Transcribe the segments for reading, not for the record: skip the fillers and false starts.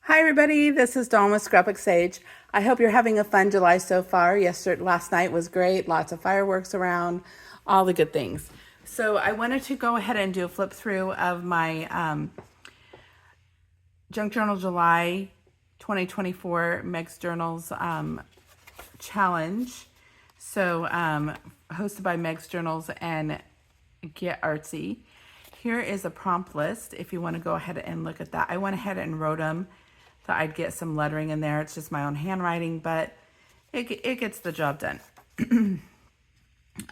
Hi everybody, this is Dawn with Scrapbook Sage. I hope you're having a fun July so far. Last night was great, lots of fireworks around, all the good things. So I wanted to go ahead and do a flip through of my Junk Journal July 2024 Meg's Journals challenge. So hosted by Meg's Journals and Get Artsy. Here is a prompt list if you want to go ahead and look at that. I went ahead and wrote them. Thought I'd get some lettering in there. It's just my own handwriting, but it gets the job done.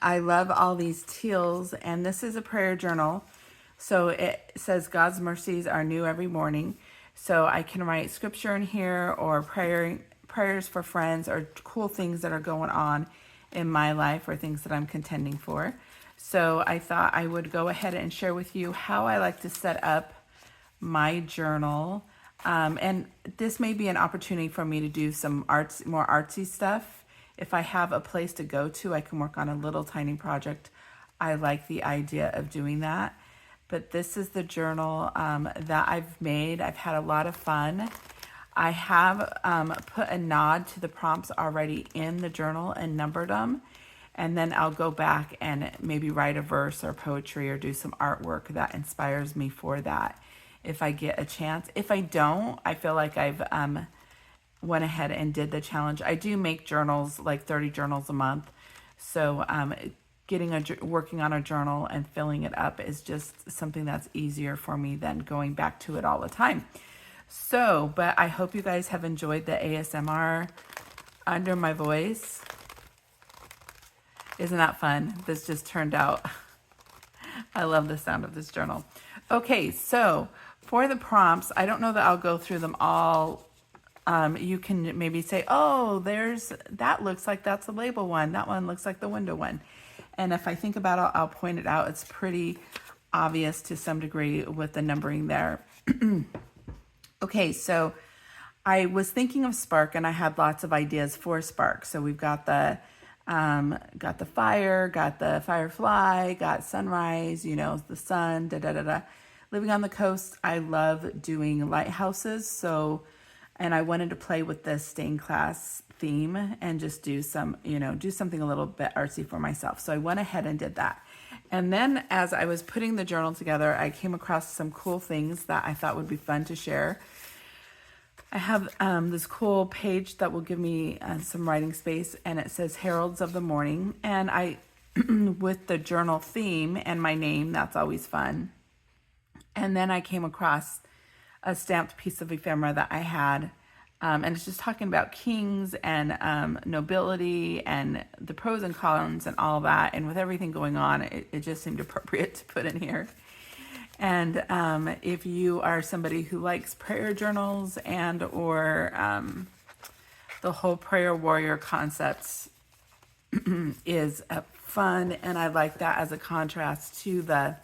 I love all these teals, and this is a prayer journal. So it says God's mercies are new every morning. So I can write scripture in here or prayers for friends or cool things that are going on in my life or things that I'm contending for. So I thought I would go ahead and share with you how I like to set up my journal. And this may be an opportunity for me to do some more artsy stuff. If I have a place to go to, I can work on a little tiny project. I like the idea of doing that. But this is the journal that I've made. I've had a lot of fun. I have put a nod to the prompts already in the journal and numbered them. And then I'll go back and maybe write a verse or poetry or do some artwork that inspires me for that if I get a chance. If I don't, I feel like I've went ahead and did the challenge. I do make journals, like 30 journals a month. So working on a journal and filling it up is just something that's easier for me than going back to it all the time. So, but I hope you guys have enjoyed the ASMR under my voice. Isn't that fun? This just turned out. I love the sound of this journal. Okay, so for the prompts, I don't know that I'll go through them all. You can maybe say, oh, that looks like that's a label one. That one looks like the window one. And if I think about it, I'll point it out. It's pretty obvious to some degree with the numbering there. Okay, so I was thinking of Spark, and I had lots of ideas for Spark. So we've got the fire, got the firefly, got sunrise, the sun, Living on the coast, I love doing lighthouses. So, and I wanted to play with the stained glass theme and just do do something a little bit artsy for myself. So I went ahead and did that. And then as I was putting the journal together, I came across some cool things that I thought would be fun to share. I have this cool page that will give me some writing space, and it says Heralds of the Morning. And I, with the journal theme and my name, that's always fun. And then I came across a stamped piece of ephemera that I had, and it's just talking about kings and nobility and the pros and cons and all that. And with everything going on, it just seemed appropriate to put in here. And if you are somebody who likes prayer journals and or the whole prayer warrior concept is fun, and I like that as a contrast to the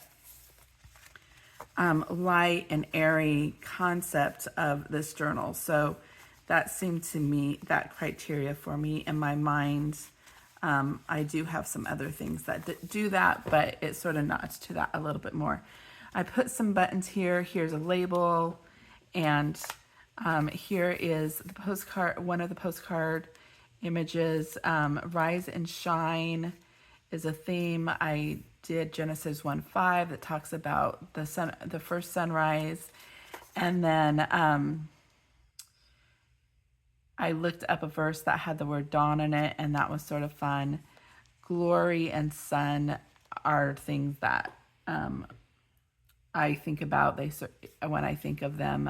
light and airy concept of this journal. So that seemed to me, that criteria for me in my mind. I do have some other things that do that, but it sort of nods to that a little bit more. I put some buttons here. Here's a label, and here is the postcard. One of the postcard images. Rise and shine is a theme. I did Genesis 1:5 that talks about the sun, the first sunrise, and then I looked up a verse that had the word dawn in it, and that was sort of fun. Glory and sun are things that I think about when I think of them,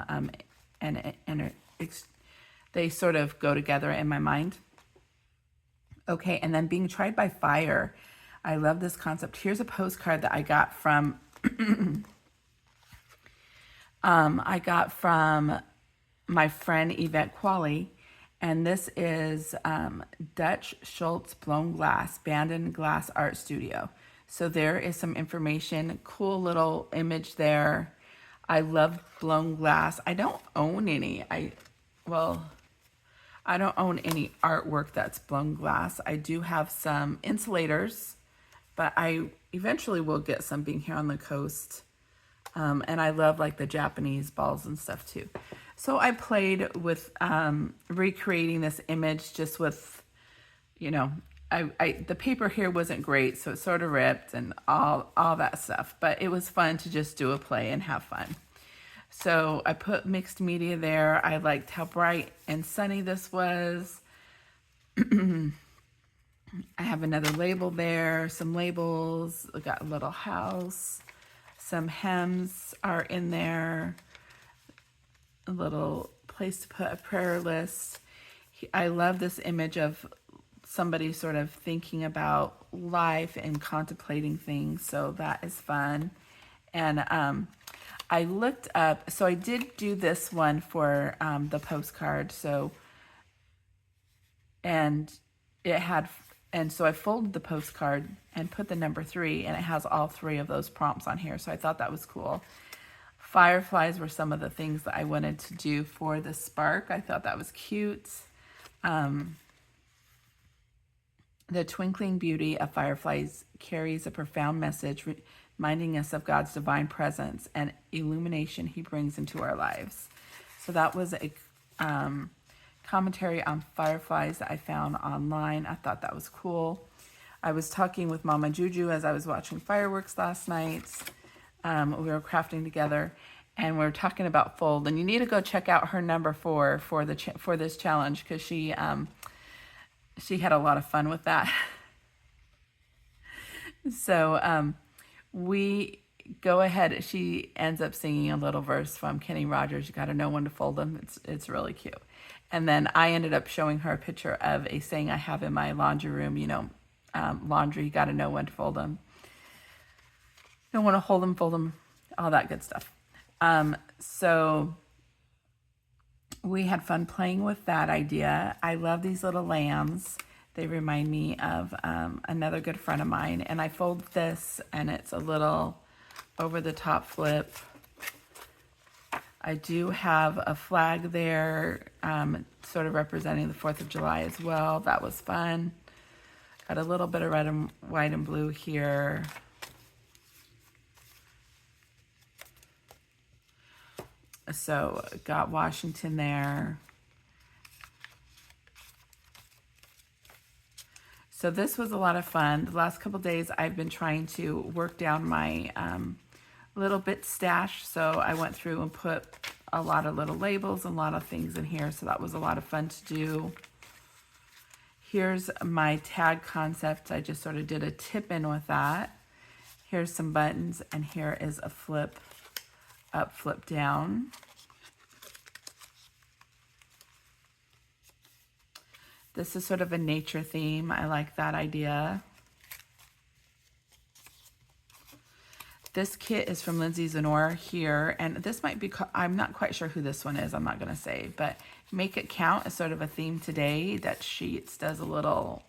and they sort of go together in my mind. Okay, and then being tried by fire. I love this concept. Here's a postcard that I got from my friend Yvette Qualley, and this is Dutch Schultz Blown Glass, Bandon Glass Art Studio. So there is some information, cool little image there. I love blown glass. I don't own any. I don't own any artwork that's blown glass. I do have some insulators, but I eventually will get some being here on the coast. And I love like the Japanese balls and stuff too. So I played with recreating this image just with, you know, the paper here wasn't great, so it sort of ripped and all that stuff. But it was fun to just do a play and have fun. So I put mixed media there. I liked how bright and sunny this was. I have another label there, some labels. I got a little house. Some hems are in there. A little place to put a prayer list. I love this image of somebody sort of thinking about life and contemplating things, so that is fun. And I looked up, so I did do this one for the postcard. So, and it had, and so I folded the postcard and put the number 3, and it has all 3 of those prompts on here. So I thought that was cool. Fireflies were some of the things that I wanted to do for the spark. I thought that was cute. The twinkling beauty of fireflies carries a profound message, reminding us of God's divine presence and illumination he brings into our lives. So that was a commentary on fireflies that I found online. I thought that was cool. I was talking with Mama Juju as I was watching fireworks last night. We were crafting together, and we were talking about fold. And you need to go check out her number 4 for this challenge, because she had a lot of fun with that. So we go ahead. She ends up singing a little verse from Kenny Rogers. You got to know when to fold them. It's really cute. And then I ended up showing her a picture of a saying I have in my laundry room. You know, laundry, you got to know when to fold them. Don't want to hold them, fold them, all that good stuff. So we had fun playing with that idea. I love these little lambs. They remind me of another good friend of mine. And I fold this, and it's a little over-the-top flip. I do have a flag there, sort of representing the 4th of July as well. That was fun. Got a little bit of red and white and blue here. So got Washington there. So this was a lot of fun. The last couple days I've been trying to work down my little bit stash. So I went through and put a lot of little labels and a lot of things in here. So that was a lot of fun to do. Here's my tag concept. I just sort of did a tip in with that. Here's some buttons, and here is a flip up, flip down. This is sort of a nature theme. I like that idea. This kit is from Lindsay Zenor here, and this might be, I'm not quite sure who this one is, I'm not gonna say, but Make It Count is sort of a theme today that Sheets does a little,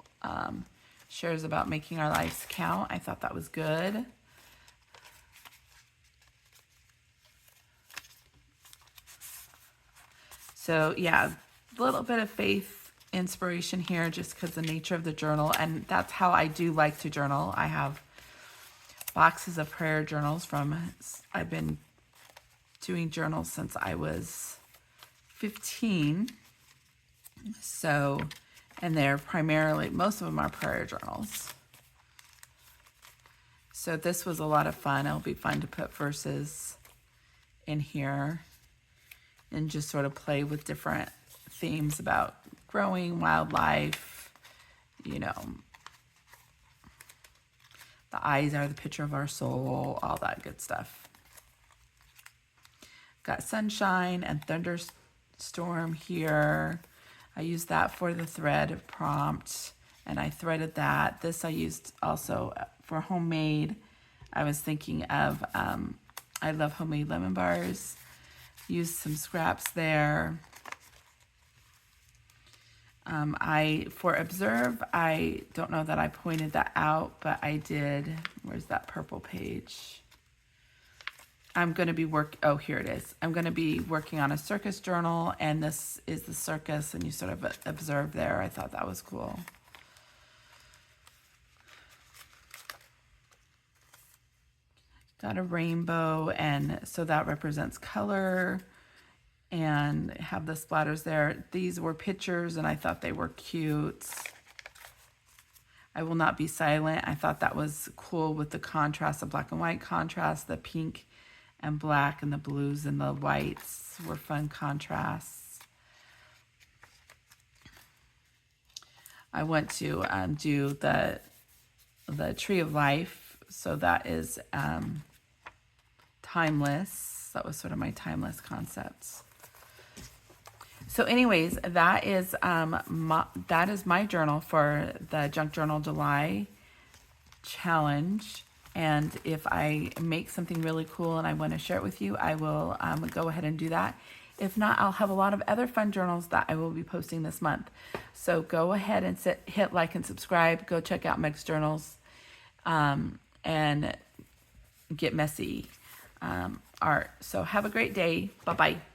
shares about making our lives count. I thought that was good. So yeah, a little bit of faith inspiration here just because the nature of the journal, and that's how I do like to journal. I have boxes of prayer journals I've been doing journals since I was 15. So, and they're primarily, most of them are prayer journals. So this was a lot of fun. It'll be fun to put verses in here and just sort of play with different themes about growing, wildlife, you know, the eyes are the picture of our soul, all that good stuff. Got sunshine and thunderstorm here. I used that for the thread prompt, and I threaded that. This I used also for homemade. I was thinking of, I love homemade lemon bars. Used some scraps there. For Observe, I don't know that I pointed that out, but I did. Where's that purple page? I'm going to be oh, here it is. I'm going to be working on a circus journal, and this is the circus, and you sort of observe there. I thought that was cool. Got a rainbow, and so that represents color. and have the splatters there. These were pictures and I thought they were cute. I Will Not Be Silent. I thought that was cool with the contrast, the black and white contrast, the pink and black and the blues and the whites were fun contrasts. I want to do the Tree of Life. So that is timeless. That was sort of my timeless concepts. So anyways, that is my journal for the Junk Journal July challenge. And if I make something really cool and I want to share it with you, I will go ahead and do that. If not, I'll have a lot of other fun journals that I will be posting this month. So go ahead and hit like and subscribe. Go check out Meg's Journals and get messy art. So have a great day. Bye-bye.